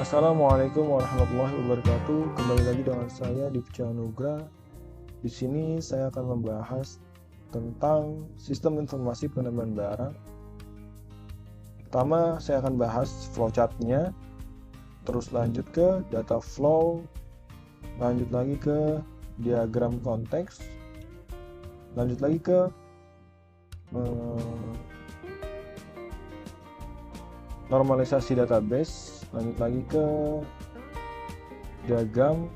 Assalamualaikum warahmatullahi wabarakatuh. Kembali lagi dengan saya Dipca Nugra. Di sini saya akan membahas tentang sistem informasi penerimaan barang. Pertama, saya akan bahas flowchart-nya, terus lanjut ke data flow, lanjut lagi ke diagram konteks, lanjut lagi ke normalisasi database, lanjut lagi ke diagram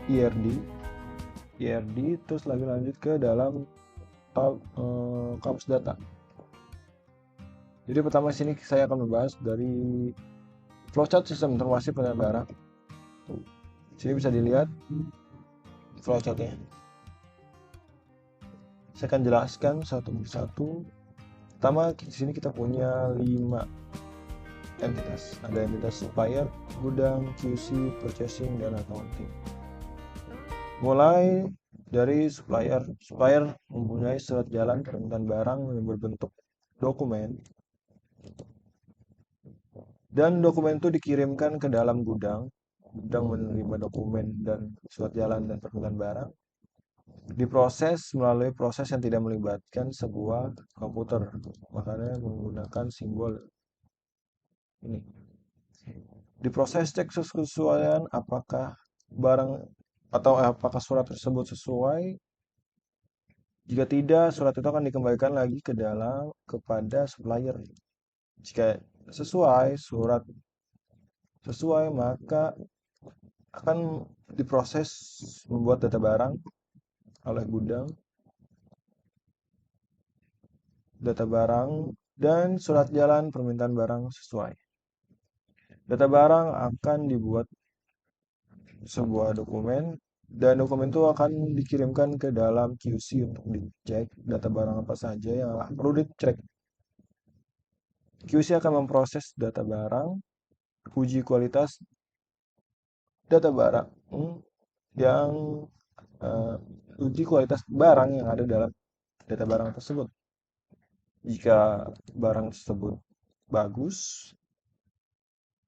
IRD, terus lagi lanjut ke dalam kamus data. Jadi pertama sini saya akan membahas dari flowchart sistem informasi penerimaan barang. Sini bisa dilihat flowchartnya. Saya akan jelaskan satu persatu. Pertama di sini kita punya 5 entitas. Ada entitas supplier, gudang, QC, purchasing, dan accounting. Mulai dari supplier mempunyai surat jalan permintaan barang yang berbentuk dokumen, dan dokumen itu dikirimkan ke dalam gudang menerima dokumen dan surat jalan dan permintaan barang, diproses melalui proses yang tidak melibatkan sebuah komputer, makanya menggunakan simbol ini. Diproses cek kesesuaian apakah barang atau apakah surat tersebut sesuai. Jika tidak, surat itu akan dikembalikan lagi kepada supplier. Jika surat sesuai, maka akan diproses membuat data barang oleh gudang, data barang dan surat jalan permintaan barang sesuai. Data barang akan dibuat sebuah dokumen, dan dokumen itu akan dikirimkan ke dalam QC untuk dicek data barang apa saja yang perlu dicek. QC akan memproses data barang, uji kualitas data barang yang uji kualitas barang yang ada dalam data barang tersebut. Jika barang tersebut bagus,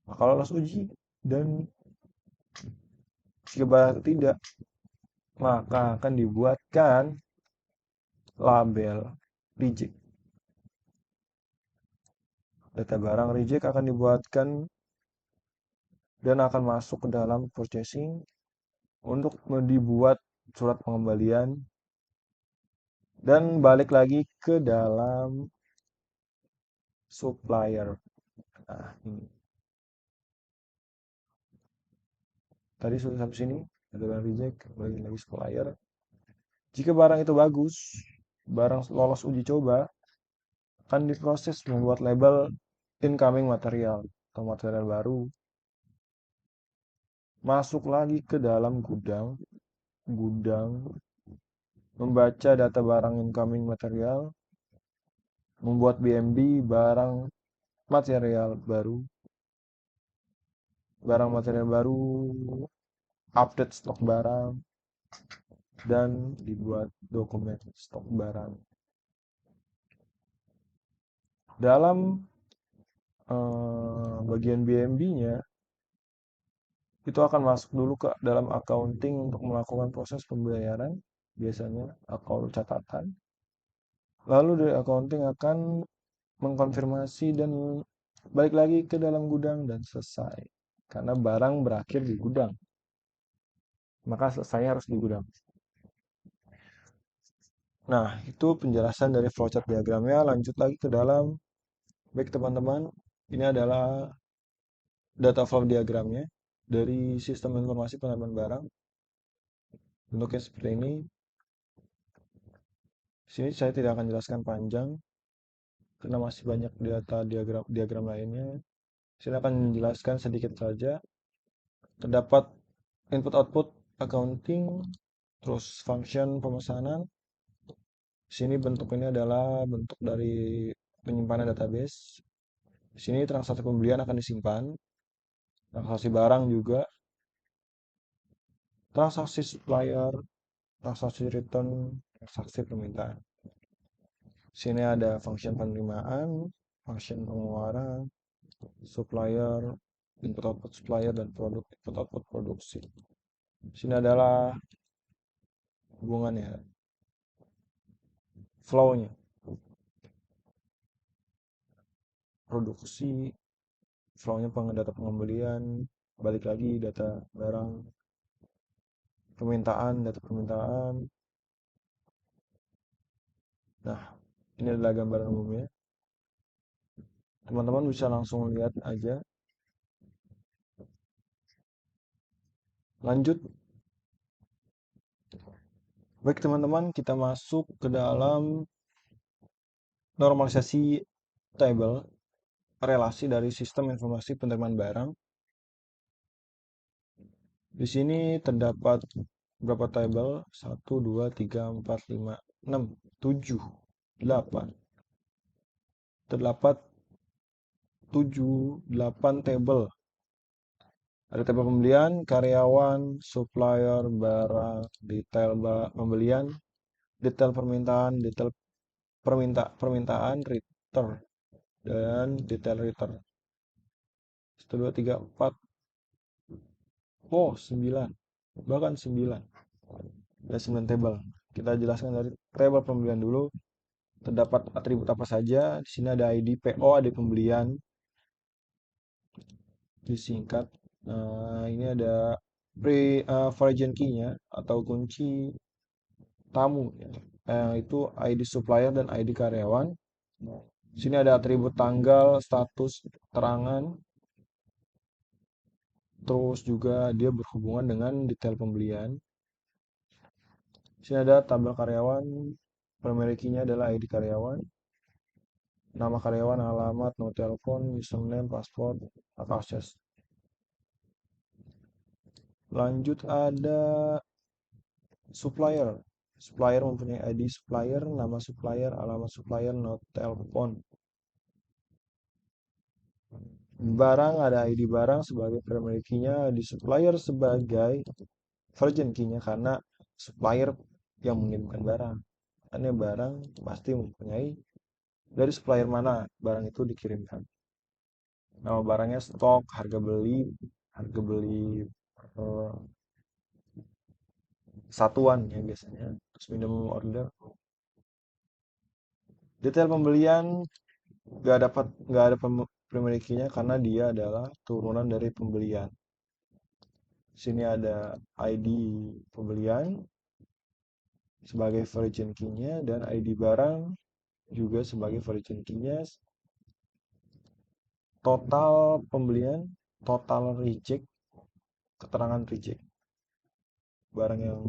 maka lolos uji, dan jika barang tidak, maka akan dibuatkan label reject. Data barang reject akan dibuatkan dan akan masuk ke dalam purchasing untuk dibuat surat pengembalian dan balik lagi ke dalam supplier. Nah, ini. Tadi sudah sampai sini, data barang reject, balik lagi supplier. Jika barang itu bagus, barang lolos uji coba, akan diproses membuat label incoming material atau material baru. Masuk lagi ke dalam gudang, membaca data barang incoming material, membuat BMB barang material baru, update stok barang, dan dibuat dokumen stok barang. Dalam bagian BMB-nya, itu akan masuk dulu ke dalam accounting untuk melakukan proses pembayaran, biasanya akun catatan. Lalu dari accounting akan mengkonfirmasi dan balik lagi ke dalam gudang dan selesai. Karena barang berakhir di gudang, maka selesainya harus di gudang. Nah, itu penjelasan dari flowchart diagramnya. Lanjut lagi ke dalam, baik teman-teman, ini adalah data flow diagramnya dari sistem informasi penerimaan barang. Bentuknya seperti ini. Sini saya tidak akan jelaskan panjang karena masih banyak data diagram lainnya. Saya akan menjelaskan sedikit saja. Terdapat input output accounting, terus function pemesanan. Sini bentuk ini adalah bentuk dari penyimpanan database. Di sini transaksi pembelian akan disimpan, transaksi barang juga, transaksi supplier, transaksi return, transaksi permintaan. Sini ada function penerimaan, function pengeluaran, supplier, input output supplier dan produk, input output produksi. Sini adalah hubungannya, flow-nya, produksi, flow-nya data pengembalian, balik lagi data barang, permintaan, data permintaan. Nah, ini adalah gambaran umumnya. Teman-teman bisa langsung lihat aja. Lanjut. Baik teman-teman, kita masuk ke dalam normalisasi table, relasi dari sistem informasi penerimaan barang. Di sini terdapat berapa table? 1, 2, 3, 4, 5, 6, 7, 8. Terdapat 7, 8 table. Ada tabel pembelian, karyawan, supplier, barang, detail pembelian, detail permintaan, detail permintaan, return, dan detail return. 1, 2, 3, 4. Oh, 9. Bahkan 9. Ada 9 table. Kita jelaskan dari table pembelian dulu. Terdapat atribut apa saja. Di sini ada ID PO, ada pembelian. Disingkat. Ini ada origin key-nya atau kunci tamu. Itu ID supplier dan ID karyawan. Di sini ada atribut tanggal, status, keterangan. Terus juga dia berhubungan dengan detail pembelian. Di sini ada tabel karyawan. Primary key-nya adalah ID karyawan. Nama karyawan, alamat, nomor telepon, username, password, hak akses. Lanjut ada supplier. Supplier mempunyai ID supplier, nama supplier, alamat supplier, nomor telepon. Barang ada ID barang sebagai primary key-nya, ID supplier sebagai virgin key-nya karena supplier yang mengirimkan barang. Karena barang pasti mempunyai dari supplier mana barang itu dikirimkan. Nama barangnya stok, harga beli satuan ya biasanya. Terus minimum order. Detail pembelian nggak ada primary key-nya karena dia adalah turunan dari pembelian. Sini ada ID pembelian sebagai virgin key-nya dan ID barang juga sebagai virgin key-nya. Total pembelian, total reject, keterangan reject. Barang yang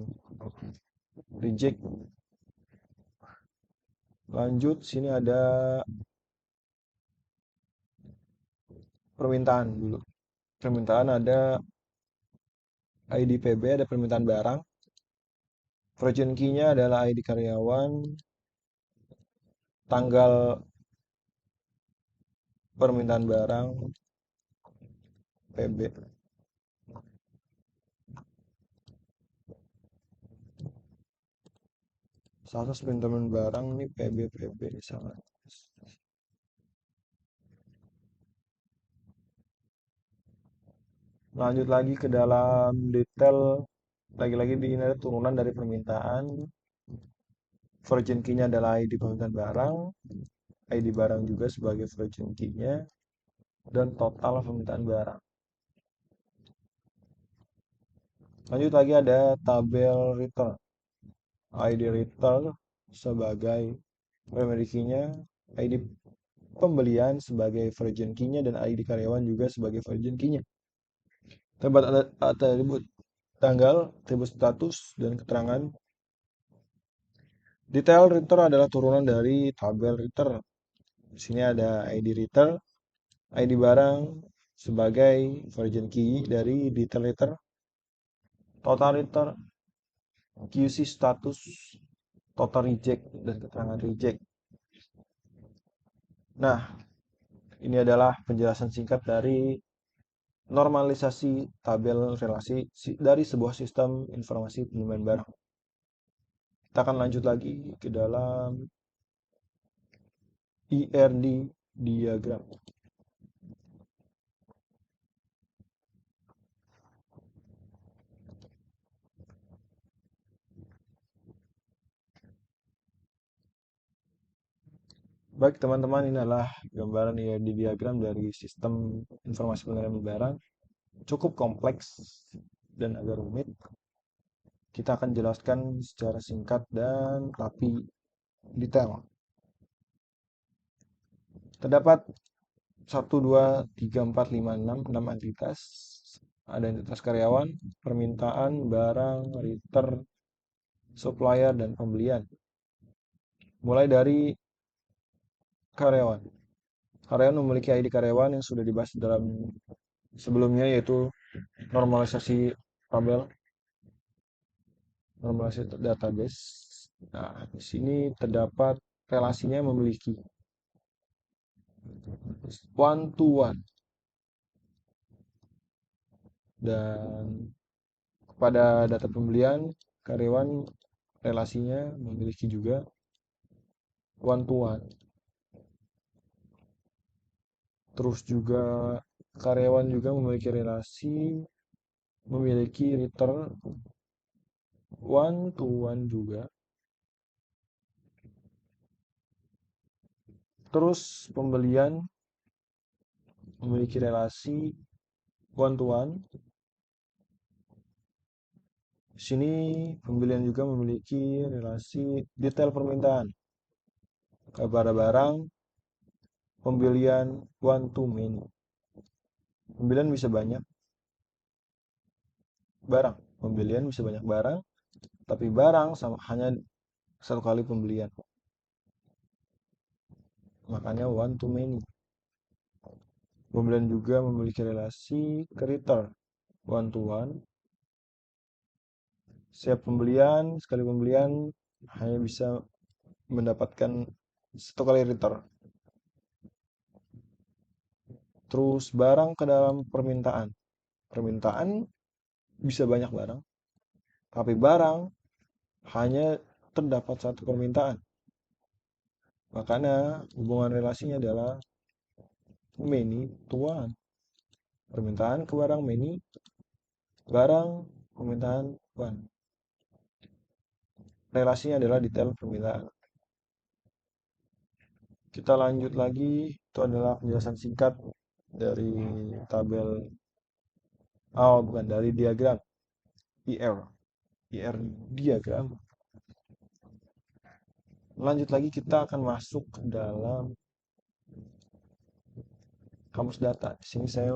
reject. Lanjut, sini ada permintaan dulu. Permintaan ada ID PB, ada permintaan barang. Virgin key-nya adalah ID karyawan, tanggal permintaan barang, PB. Status permintaan barang ini PB misalnya. Lanjut lagi ke dalam detail. Lagi-lagi di ini ada turunan dari permintaan. Virgin key-nya adalah ID permintaan barang. ID barang juga sebagai virgin key-nya. Dan total permintaan barang. Lanjut lagi ada tabel return. ID return sebagai primary key-nya. ID pembelian sebagai virgin key-nya. Dan ID karyawan juga sebagai virgin key-nya. Terdapat ada atribut tanggal, atribut status, dan keterangan. Detail return adalah turunan dari tabel return. Di sini ada ID return, ID barang sebagai virgin key dari detail return, total return, QC status, total reject, dan keterangan reject. Nah, ini adalah penjelasan singkat dari normalisasi tabel relasi dari sebuah sistem informasi penerimaan barang. Kita akan lanjut lagi ke dalam IRD diagram. Baik teman-teman, ini adalah gambaran EID diagram dari sistem informasi pengenalan barang. Cukup kompleks dan agak rumit. Kita akan jelaskan secara singkat dan rapi detail. Terdapat 1, 2, 3, 4, 5, 6 entitas. Ada entitas karyawan, permintaan, barang, return, supplier, dan pembelian. Mulai dari karyawan. Karyawan memiliki ID karyawan yang sudah dibahas dalam sebelumnya, yaitu normalisasi tabel, normalisasi database. Nah, di sini terdapat relasinya memiliki one to one, dan kepada data pembelian karyawan relasinya memiliki juga one to one. Terus juga karyawan juga memiliki relasi, memiliki return one to one juga. Terus pembelian memiliki relasi one to one. Di sini pembelian juga memiliki relasi detail permintaan kepada barang, pembelian one to many. Pembelian bisa banyak barang, pembelian bisa banyak barang, tapi barang sama hanya satu kali pembelian. Makanya one to many. Pembelian juga memiliki relasi ke return one to one. Setiap pembelian, sekali pembelian hanya bisa mendapatkan satu kali return. Terus barang ke dalam permintaan. Permintaan bisa banyak barang, tapi barang hanya terdapat satu permintaan. Makanya hubungan relasinya adalah many to one. Permintaan ke barang many, barang permintaan one. Relasinya adalah detail permintaan. Kita lanjut lagi, itu adalah penjelasan singkat dari tabel, bukan, dari diagram IR. IR diagram. Lanjut lagi, kita akan masuk ke dalam kamus data. Di sini saya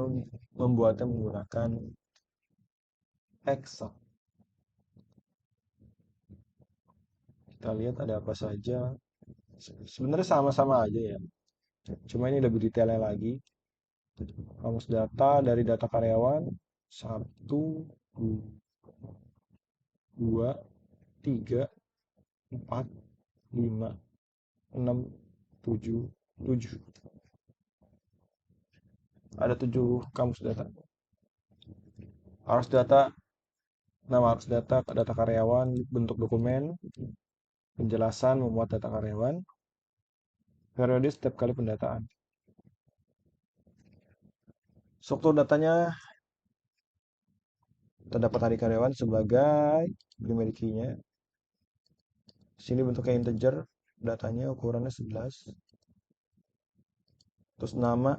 membuatnya menggunakan Excel. Kita lihat ada apa saja. Sebenarnya sama-sama aja ya. Cuma ini lebih detailnya lagi. Kamus data dari data karyawan 1, 2, 3, 4, 5, 6, 7, 7. Ada 7 kamus data. Arus data, nama arus data, data karyawan, bentuk dokumen, penjelasan memuat data karyawan, periode setiap kali pendataan. Struktur datanya terdapat hari karyawan sebagai primary key-nya. Sini bentuknya integer, datanya ukurannya 11. Terus nama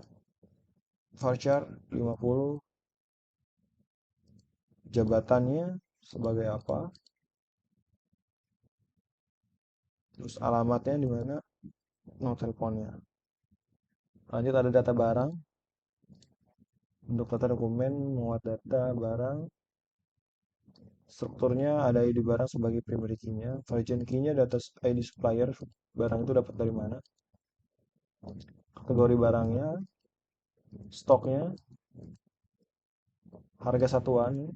varchar 50, jabatannya sebagai apa, terus alamatnya di mana, nomor teleponnya. Lanjut ada data barang, untuk data dokumen, muat data barang. Strukturnya ada ID barang sebagai primary key-nya, origin key-nya data ID supplier, barang itu dapat dari mana, kategori barangnya, stoknya, harga satuan.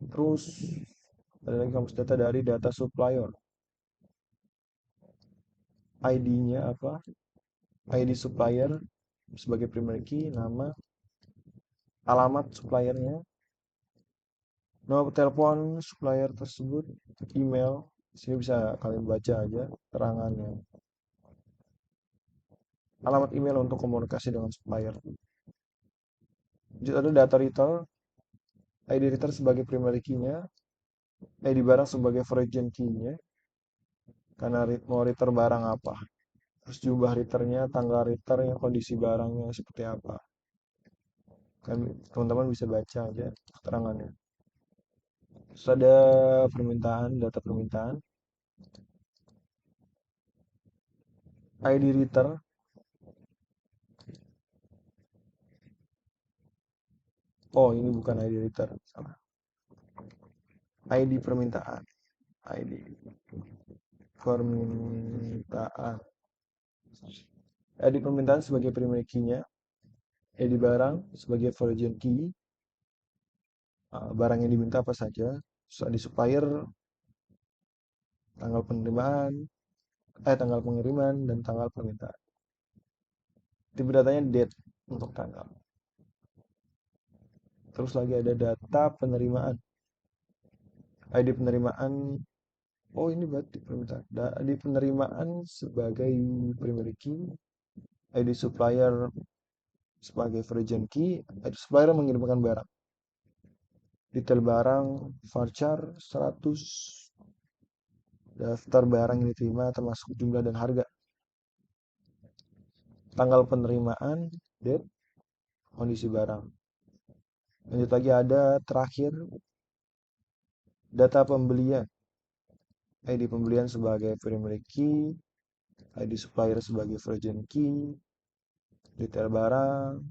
Terus ada lagi kamus data dari data supplier, ID-nya apa, ID supplier sebagai primary key, nama, alamat suppliernya, nomor telepon supplier tersebut, email. Sini bisa kalian baca aja terangannya. Alamat email untuk komunikasi dengan supplier. Lanjut ada data return, ID return sebagai primary key-nya, ID barang sebagai origin key-nya, karena mau return barang apa. terus jumlah liternya, tanggal liternya, kondisi barangnya seperti apa. Kan teman-teman bisa baca aja keterangannya. Terus ada permintaan, data permintaan, ID reader. Oh, ini bukan ID reader, salah. ID permintaan, ID permintaan. ID permintaan sebagai primary key-nya, ID barang sebagai virgin key, barang yang diminta apa saja, terus ID supplier, tanggal penerimaan, tanggal pengiriman dan tanggal permintaan. Tipe datanya date untuk tanggal. Terus lagi ada data penerimaan. ID penerimaan, oh ini berarti permintaan. ID penerimaan sebagai primary key, ID supplier sebagai virgin key, ID supplier mengirimkan barang. Detail barang, varchar 100, daftar barang yang diterima termasuk jumlah dan harga. Tanggal penerimaan, date, kondisi barang. Lanjut lagi ada terakhir data pembelian. ID pembelian sebagai primary key, ID supplier sebagai virgin key, detail barang,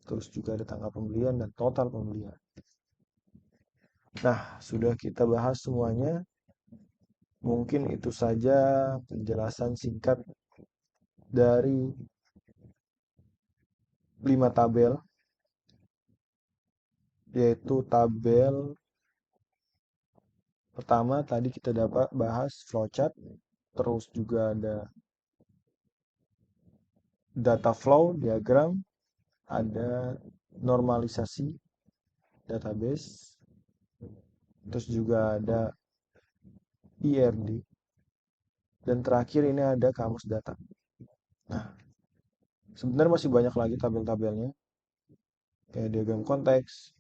terus juga ada tanggal pembelian dan total pembelian. Nah, sudah kita bahas semuanya. Mungkin itu saja penjelasan singkat dari 5 tabel, yaitu tabel pertama tadi kita dapat bahas flowchart, terus juga ada data flow diagram, ada normalisasi database, terus juga ada IRD, dan terakhir ini ada kamus data. Nah, sebenarnya masih banyak lagi tabel-tabelnya, kayak diagram konteks,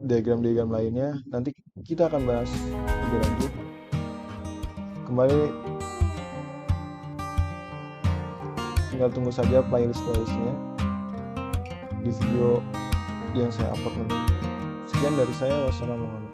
diagram-diagram lainnya. Nanti kita akan bahas lebih lanjut. Kembali, tinggal tunggu saja playlist-playlistnya di video yang saya upload nanti. Sekian dari saya, wassalamualaikum.